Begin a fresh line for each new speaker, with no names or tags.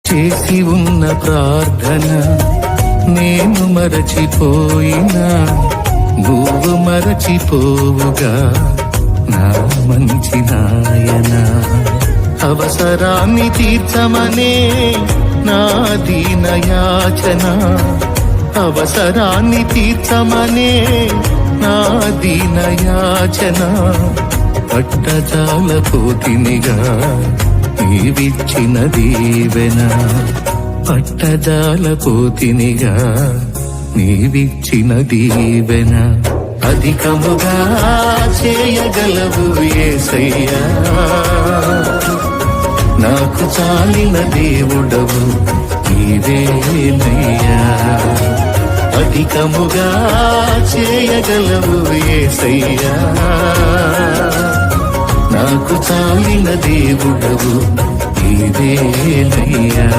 చేసి ఉన్న ప్రార్థన నేను మరచిపోయినా నువ్వు మరచిపోవుగా నా మంచి నాయన. అవసరాన్ని తీర్చమనే నా దీన యాచన, అవసరాన్ని తీర్చమనే నా దీన యాచన. పట్టజాల పోతినిగా నీవిచ్చిన దీవెన, పట్టజాల పోతినిగా నీవిచ్చిన దీవెన. అధికముగా చేయగలవు యేసయ్యా, నాకు చాలిన దేవుడవు నీవేనయ్యా. అధికముగా చేయగలవు యేసయ్యా, నాకు చాలిన దేవుడవు నీవేనయ్యా.